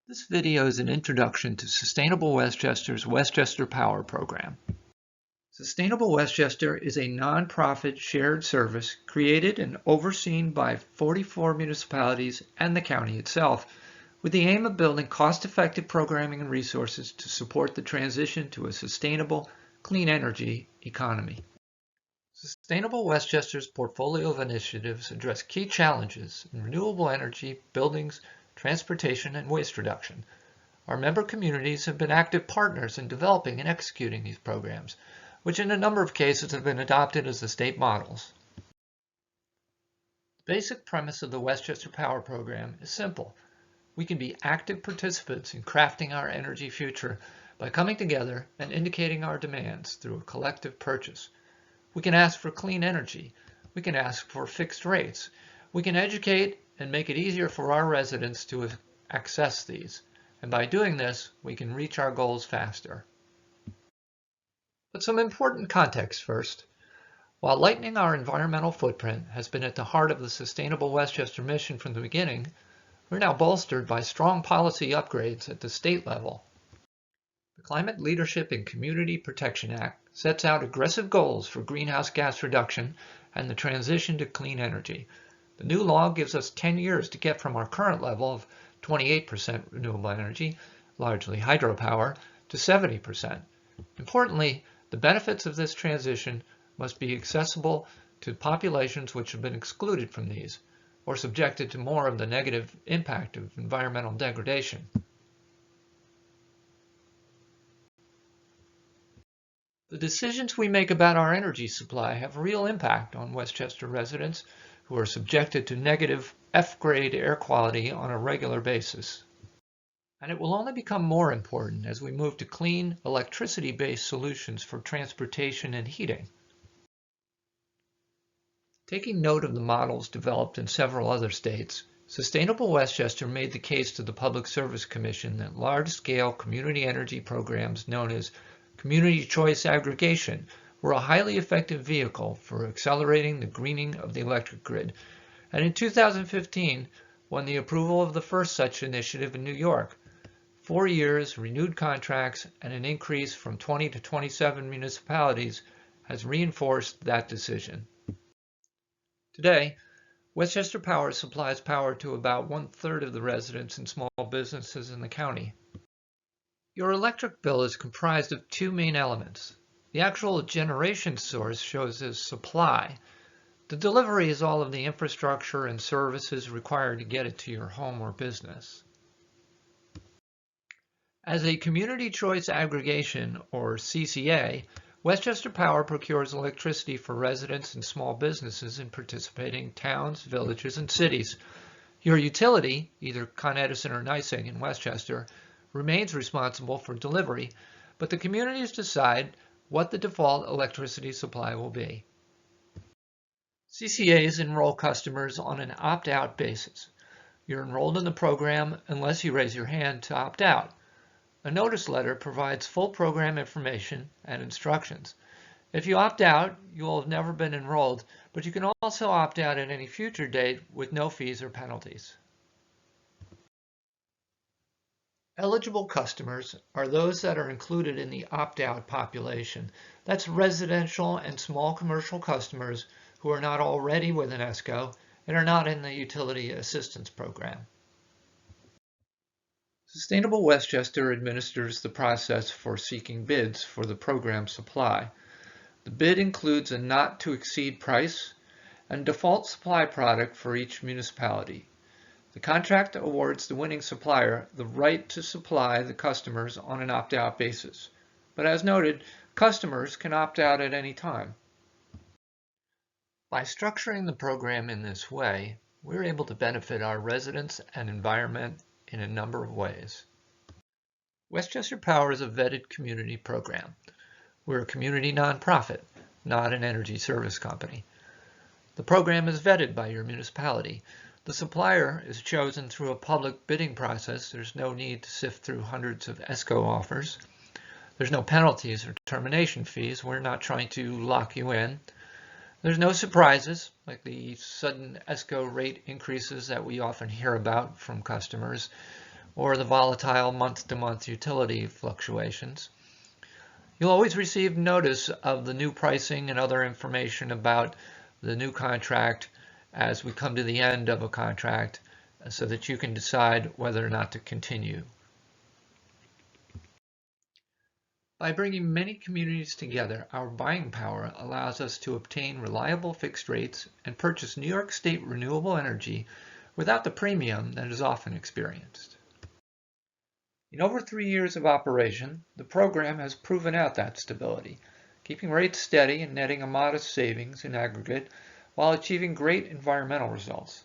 This video is an introduction to Sustainable Westchester's Westchester Power Program. Sustainable Westchester is a nonprofit shared service created and overseen by 44 municipalities and the county itself, with the aim of building cost-effective programming and resources to support the transition to a sustainable, clean energy economy. Sustainable Westchester's portfolio of initiatives address key challenges in renewable energy, buildings, transportation, and waste reduction. Our member communities have been active partners in developing and executing these programs, which in a number of cases have been adopted as the state models. The basic premise of the Westchester Power Program is simple. We can be active participants in crafting our energy future by coming together and indicating our demands through a collective purchase. We can ask for clean energy. We can ask for fixed rates. We can educate and make it easier for our residents to access these. And by doing this, we can reach our goals faster. But some important context first. While lightening our environmental footprint has been at the heart of the Sustainable Westchester mission from the beginning, we're now bolstered by strong policy upgrades at the state level. The Climate Leadership and Community Protection Act sets out aggressive goals for greenhouse gas reduction and the transition to clean energy. The new law gives us 10 years to get from our current level of 28% renewable energy, largely hydropower, to 70%. Importantly, the benefits of this transition must be accessible to populations which have been excluded from these, or subjected to more of the negative impact of environmental degradation. The decisions we make about our energy supply have real impact on Westchester residents who are subjected to negative F-grade air quality on a regular basis. And it will only become more important as we move to clean, electricity-based solutions for transportation and heating. Taking note of the models developed in several other states, Sustainable Westchester made the case to the Public Service Commission that large-scale community energy programs known as community choice aggregation were a highly effective vehicle for accelerating the greening of the electric grid, and in 2015 won the approval of the first such initiative in New York. 4 years, renewed contracts, and an increase from 20 to 27 municipalities has reinforced that decision. Today, Westchester Power supplies power to about 1/3 of the residents and small businesses in the county. Your electric bill is comprised of two main elements. The actual generation source shows as supply. The delivery is all of the infrastructure and services required to get it to your home or business. As a community choice aggregation, or CCA, Westchester Power procures electricity for residents and small businesses in participating towns, villages, and cities. Your utility, either Con Edison or NYSEG in Westchester, remains responsible for delivery, but the communities decide what the default electricity supply will be. CCAs enroll customers on an opt-out basis. You're enrolled in the program unless you raise your hand to opt out. A notice letter provides full program information and instructions. If you opt out, you will have never been enrolled, but you can also opt out at any future date with no fees or penalties. Eligible customers are those that are included in the opt-out population. That's residential and small commercial customers who are not already with an ESCO and are not in the Utility Assistance Program. Sustainable Westchester administers the process for seeking bids for the program supply. The bid includes a not-to-exceed price and default supply product for each municipality. The contract awards the winning supplier the right to supply the customers on an opt-out basis. But as noted, customers can opt out at any time. By structuring the program in this way, we're able to benefit our residents and environment in a number of ways. Westchester Power is a vetted community program. We're a community nonprofit, not an energy service company. The program is vetted by your municipality. The supplier is chosen through a public bidding process. There's no need to sift through hundreds of ESCO offers. There's no penalties or termination fees. We're not trying to lock you in. There's no surprises, like the sudden ESCO rate increases that we often hear about from customers. or the volatile month-to-month utility fluctuations. You'll always receive notice of the new pricing and other information about the new contract as we come to the end of a contract so that you can decide whether or not to continue. By bringing many communities together, our buying power allows us to obtain reliable fixed rates and purchase New York State renewable energy without the premium that is often experienced. In over 3 years of operation, the program has proven out that stability, keeping rates steady and netting a modest savings in aggregate while achieving great environmental results.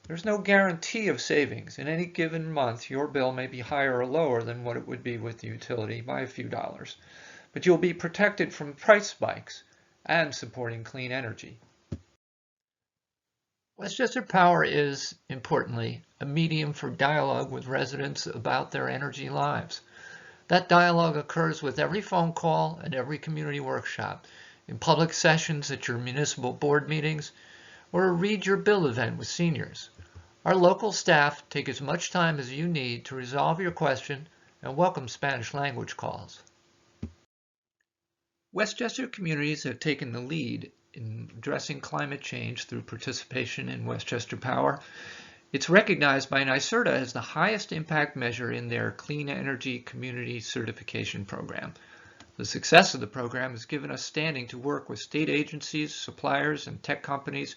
There's no guarantee of savings. In any given month, your bill may be higher or lower than what it would be with the utility by a few dollars, but you'll be protected from price spikes and supporting clean energy. Westchester Power is, importantly, a medium for dialogue with residents about their energy lives. That dialogue occurs with every phone call and every community workshop, in public sessions at your municipal board meetings, or a Read Your Bill event with seniors. Our local staff take as much time as you need to resolve your question and welcome Spanish language calls. Westchester communities have taken the lead in addressing climate change through participation in Westchester Power. It's recognized by NYSERDA as the highest impact measure in their Clean Energy Community Certification Program. The success of the program has given us standing to work with state agencies, suppliers, and tech companies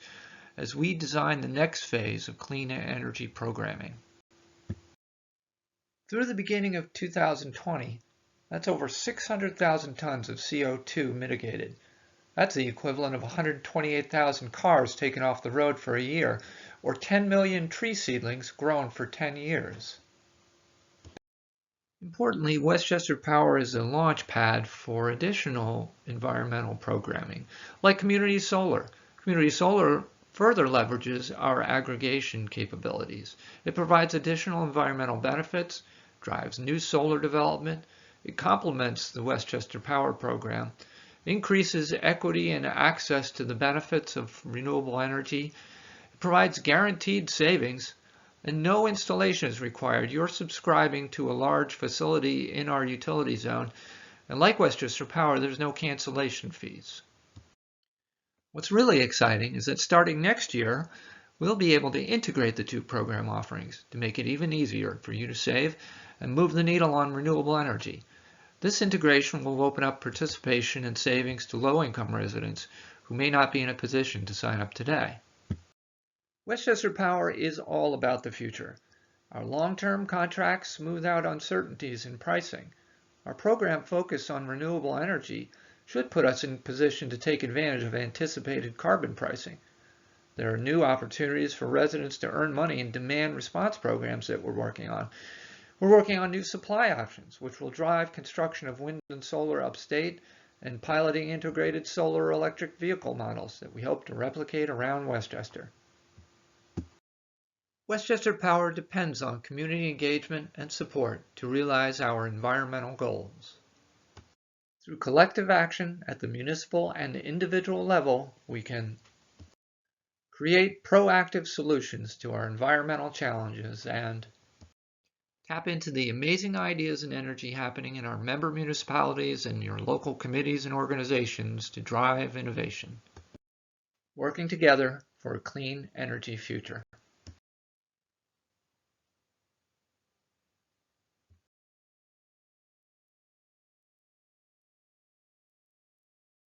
as we design the next phase of clean energy programming. Through the beginning of 2020, that's over 600,000 tons of CO2 mitigated. That's the equivalent of 128,000 cars taken off the road for a year, or 10 million tree seedlings grown for 10 years. Importantly, Westchester Power is a launch pad for additional environmental programming, like Community Solar. Community Solar further leverages our aggregation capabilities. It provides additional environmental benefits, drives new solar development, it complements the Westchester Power program, increases equity and access to the benefits of renewable energy, it provides guaranteed savings, and no installation is required. You're subscribing to a large facility in our utility zone, and like Westchester Power, there's no cancellation fees. What's really exciting is that starting next year, we'll be able to integrate the two program offerings to make it even easier for you to save and move the needle on renewable energy. This integration will open up participation and savings to low-income residents who may not be in a position to sign up today. Westchester Power is all about the future. Our long-term contracts smooth out uncertainties in pricing. Our program focus on renewable energy should put us in position to take advantage of anticipated carbon pricing. There are new opportunities for residents to earn money in demand response programs that we're working on. We're working on new supply options, which will drive construction of wind and solar upstate and piloting integrated solar electric vehicle models that we hope to replicate around Westchester. Westchester Power depends on community engagement and support to realize our environmental goals. Through collective action at the municipal and individual level, we can create proactive solutions to our environmental challenges and tap into the amazing ideas and energy happening in our member municipalities and your local committees and organizations to drive innovation. Working together for a clean energy future.